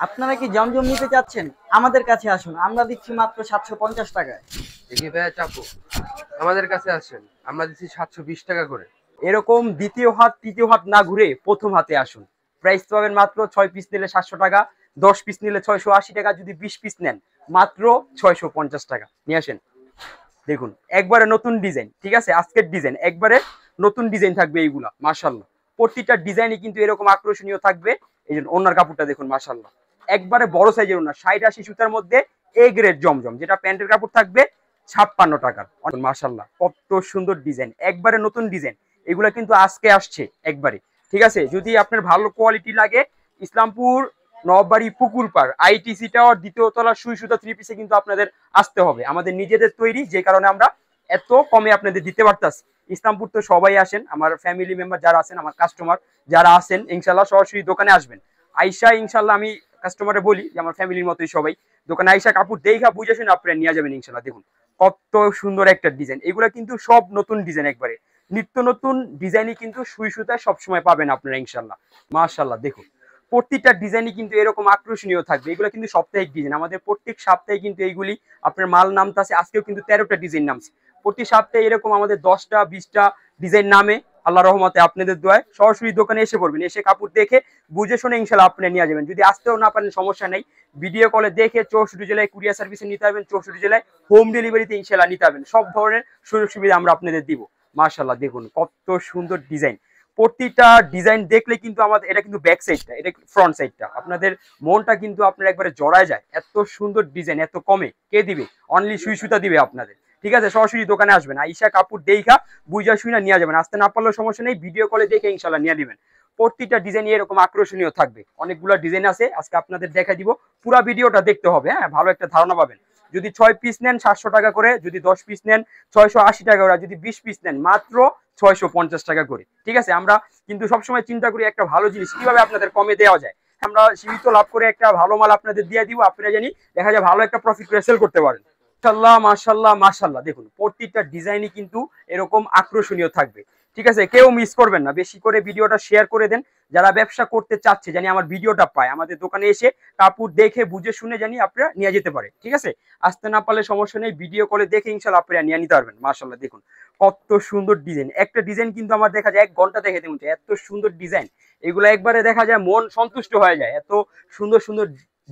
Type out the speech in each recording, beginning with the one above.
আপনারা কি জমজম নিতে চাচ্ছেন? আমাদের কাছে আসুন, আমরা দিচ্ছি মাত্র 750 টাকায়। দেখি ভাইয়া চাপো, আমাদের কাছে আসেন, আমরা দিচ্ছি 720 টাকা করে। এরকম দ্বিতীয় হাত তৃতীয় হাত না ঘুরে প্রথম হাতে আসুন। প্রাইস পাবেন মাত্র 6 পিস নিলে 700 টাকা, 10 পিস নিলে 680 টাকা, যদি 20 পিস নেন মাত্র 650 টাকা। নিয়ে আসেন, দেখুন একবারে নতুন ডিজাইন, ঠিক আছে, আজকের ডিজাইন একবারে নতুন ডিজাইন থাকবে এইগুলা মাশাআল্লাহ। প্রতিটা ডিজাইনই কিন্তু এরকম আকর্ষণীয় থাকবে। এই যে ওনার কাপড়টা দেখুন মাশাআল্লাহ, একবারে বড় সাইজের ওনা, 60-80 সুতার মধ্যে এ গ্রেড জমজম, যেটা প্যান্টের কাপড় থাকবে 56 টাকার। মাশাআল্লাহ কত সুন্দর ডিজাইন, একবারে নতুন ডিজাইন। এগুলা কিন্তু আজকে আসছে একবারে, ঠিক আছে। যদি আপনার ভালো কোয়ালিটি লাগে, ইসলামপুর নববাড়ি পুকুর পাড় আইটিসি টাওয়ার দ্বিতীয় তলা সুই সুতা 3 পিসে কিন্তু আপনাদের আসতে হবে। আমাদের নিজেদের তৈরি, যে কারণে আমরা এত কমে আপনাদের দিতে পারতাছি। ইসলামপুর তো সবাই আসেন, আমার ফ্যামিলি মেম্বার যারা আছেন, আমার কাস্টমার যারা আছেন, ইনশাল্লাহ সরাসরি দোকানে আসবেন। আইসা ইনশাল্লাহ আমি কাস্টমারে বলি যে আমার ফ্যামিলির মতোই সবাই দোকানে আইসা কাপড় দেখা বুঝে শুনে আপনারা নিয়ে যাবেন ইনশাল্লাহ। দেখুন কত সুন্দর একটা ডিজাইন, এগুলা কিন্তু সব নতুন ডিজাইন, একবারে নিত্য নতুন ডিজাইনই কিন্তু সুই সুতায় সবসময় পাবেন আপনারা ইনশাল্লাহ। মাশাল্লাহ দেখুন প্রত্যেকটা ডিজাইনই কিন্তু এরকম আকর্ষণীয় থাকবে। এগুলো কিন্তু সাপ্তাহিক ডিজাইন, আমাদের প্রত্যেক সপ্তাহে কিন্তু এইগুলি আপনার মাল নামতাছে। আজকেও কিন্তু 13টা ডিজাইন নামছে। প্রতি সপ্তাহে এরকম আমাদের 10টা 20টা ডিজাইন নামে। আল্লাহ রহমতে আপনাদের দোয়ায় সরাসরি দোকানে এসে পড়বেন, এসে কাপড় দেখে বুঝে শুনে ইনশাল্লাহ আপনি নিয়ে যাবেন। যদি আসতেও না পারেন সমস্যা নেই, ভিডিও কলে দেখে 64 জেলায় কুরিয়ার সার্ভিসে নিতে পারবেন, 64 জেলায় হোম ডেলিভারিতে ইনশাল্লাহ নিতে পারবেন। সব ধরনের সুযোগ সুবিধা আমরা আপনাদের দিব। মাশাল্লাহ দেখুন কত সুন্দর ডিজাইন, প্রতিটা ডিজাইন দেখলে কিন্তু আমাদের, এটা কিন্তু ব্যাক সাইডটা, এটা ফ্রন্ট সাইডটা, আপনাদের মনটা কিন্তু আপনার একবারে জড়ায় যায়। এত সুন্দর ডিজাইন এত কমে কে দিবে? অনলি সুই সুতা দিবে আপনাদের, ঠিক আছে। সরাসরি দোকানে আসবেন, আইসা কাপড় দেখা বুঝা শুনা নিয়ে যাবেন। আসতে না পারলেও সমস্যা নেই, ভিডিও কলে দেখে ইনশাল্লাহ নিয়ে দিবেন। প্রতিটা ডিজাইন এরকম আকর্ষণীয় থাকবে, অনেকগুলো ডিজাইন আছে, আজকে আপনাদের দেখা দিব। পুরো ভিডিওটা দেখতে হবে, হ্যাঁ, ভালো একটা ধারণা পাবেন। যদি 6 পিস নেন 700 টাকা করে, যদি 10 পিস নেন 680 টাকা করে, যদি 20 পিস নেন মাত্র 650 টাকা করে, ঠিক আছে। আমরা কিন্তু সবসময় চিন্তা করি একটা ভালো জিনিস কিভাবে আপনাদের কমে দেওয়া যায়। আমরা সীমিত লাভ করে একটা ভালো মাল আপনাদের দিয়ে দিব, আপনারা জানি দেখা যায় ভালো একটা প্রফিট করে সেল করতে পারেন। মাশাল্লাহ মাশাল্লাহ মাশাল্লাহ দেখুন প্রত্যেকটা ডিজাইনই কিন্তু এরকম আকর্ষণীয় থাকবে, ঠিক আছে। কেউ মিস করবেন না, বেশি করে ভিডিওটা শেয়ার করে দেন। যারা ব্যবসা করতে চাচ্ছে জানি আমার ভিডিওটা পায়, আমাদের দোকানে এসে কাপড় দেখে বুঝে শুনে জানি আপনারা নিয়ে যেতে পারে, ঠিক আছে। আসতে না পারলে সমস্যা নেই, ভিডিও কলে দেখে ইনশাল্লাহ আপনারা নিয়ে নিতে পারবেন। মাশাল্লাহ দেখুন কত সুন্দর ডিজাইন, একটা ডিজাইন কিন্তু আমার দেখা যায় 1 ঘন্টা দেখে দেখুন এত সুন্দর ডিজাইন। এগুলো একবারে দেখা যায় মন সন্তুষ্ট হয়ে যায়, এত সুন্দর সুন্দর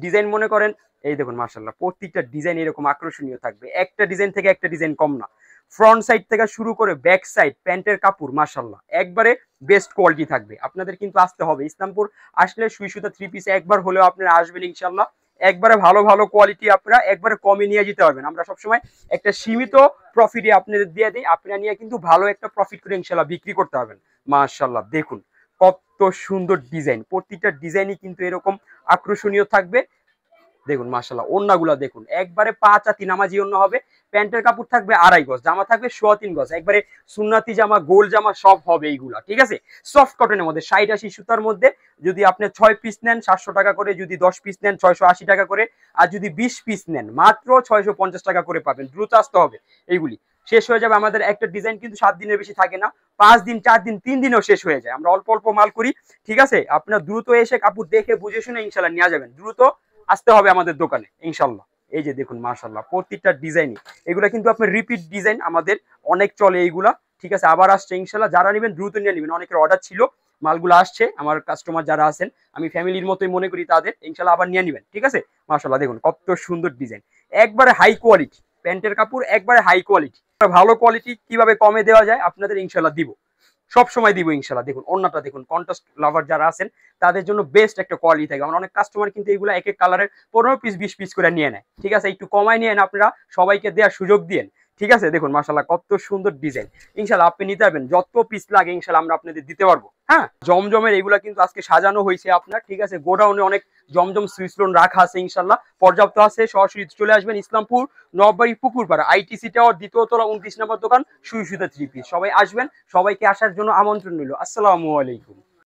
ডিজাইন মনে করেন। এই দেখুন মাশাল্লাহ প্রত্যেকটা ডিজাইন এরকম আকর্ষণীয় থাকবে, একটা ডিজাইন থেকে একটা ডিজাইন কম না। ফ্রন্ট সাইড থেকে শুরু করে ব্যাক সাইড প্যান্টের কাপড় মাশাল্লাহ একবারে বেস্ট কোয়ালিটি থাকবে। আপনাদের কিন্তু আসতে হবে ইসলামপুর, আসলে সুই সুতা 3 পিসে একবার হলেও আপনারা আসবেন ইনশাল্লাহ। একবারে ভালো ভালো কোয়ালিটি আপনারা একবারে কমে নিয়ে যেতে পারবেন। আমরা সবসময় একটা সীমিত প্রফিটে আপনাদের দিয়ে দিই, আপনারা নিয়ে কিন্তু ভালো একটা প্রফিট করে ইনশাল্লাহ বিক্রি করতে পারবেন। মাশাল্লাহ দেখুন কত সুন্দর ডিজাইন, প্রতিটা ডিজাইনই কিন্তু এরকম আকর্ষণীয় থাকবে। দেখুন মাশাআল্লাহ ওন্নাগুলা দেখুন একবারে 5 হাতি নামাজি ওন্না হবে। প্যান্টের কাপড় থাকবে 2.5 গজ, জামা থাকবে 3.25 গজ, একবারে সুন্নাতি জামা গোল জামা সব হবে এইগুলা, ঠিক আছে। সফট কটনের মধ্যে 60-80 সুতার মধ্যে। যদি আপনি 6 পিস নেন 700 টাকা করে, যদি 10 পিস নেন 680 টাকা করে, আর যদি 20 পিস নেন মাত্র 650 টাকা করে পাবেন। দ্রুত আসতে হবে, এইগুলি শেষ হয়ে যাবে। আমাদের একটা ডিজাইন কিন্তু 7 দিনের বেশি থাকে না, 5 দিন 4 দিন 3 দিনেও শেষ হয়ে যায়। আমরা অল্প অল্প মাল করি, ঠিক আছে। আপনার দ্রুত এসে কাপড় দেখে বুঝে শুনে ইনশাল্লাহ নিয়ে যাবেন, দ্রুত আসতে হবে আমাদের দোকানে ইনশাল্লাহ। এই যে দেখুন মাশাল্লাহ প্রত্যেকটা ডিজাইনই, এগুলা কিন্তু আপনার রিপিট ডিজাইন, আমাদের অনেক চলে এইগুলা, ঠিক আছে। আবার আসছে ইনশাল্লাহ, যারা নেবেন দ্রুত নিয়ে নেবেন। অনেকের অর্ডার ছিল, মালগুলো আসছে, আমার কাস্টমার যারা আছেন আমি ফ্যামিলির মতোই মনে করি তাদের, ইনশাল্লাহ আবার নিয়ে নেবেন, ঠিক আছে। মাশাল্লাহ দেখুন কত সুন্দর ডিজাইন, একবারে হাই কোয়ালিটি প্যান্টের কাপড়, একবারে হাই কোয়ালিটি। ভালো কোয়ালিটি কিভাবে কমে দেওয়া যায় আপনাদের ইনশাল্লাহ দিব, সব সময় দিব ইনশাল্লাহ। দেখুন ওন্নাটা দেখুন, কন্ট্রাস্ট লাভার যারা আছেন তাদের জন্য বেস্ট একটা কোয়ালিটি থাকে। আমার অনেক কাস্টমার কিন্তু এইগুলো এক এক কালারের 15 পিস 20 পিস করে নিয়ে নেয়, ঠিক আছে। একটু কমায় নিয়ে আপনারা সবাইকে দেওয়ার সুযোগ দিন, ঠিক আছে। দেখুন মাশাল্লাহ কত সুন্দর ডিজাইন, ইনশাল্লাহ আপনি নিতে পারবেন যত পিস লাগে ইনশাল্লাহ আমরা আপনাদের দিতে পারবো। হ্যাঁ, জমজমের এগুলা কিন্তু আজকে সাজানো হয়েছে আপনার, ঠিক আছে। গোডাউনে অনেক জমজম সুইচ লোন রাখা আছে ইনশাল্লাহ, পর্যাপ্ত আছে। সরাসরি চলে আসবেন ইসলামপুর নববাড়ি পুকুরপাড়া আইটিসি টাওয়ার দ্বিতীয় তলা 29 নম্বর দোকান সুই সুতা 3 পিস। সবাই আসবেন, সবাইকে আসার জন্য আমন্ত্রণ রইল। আসসালামু আলাইকুম।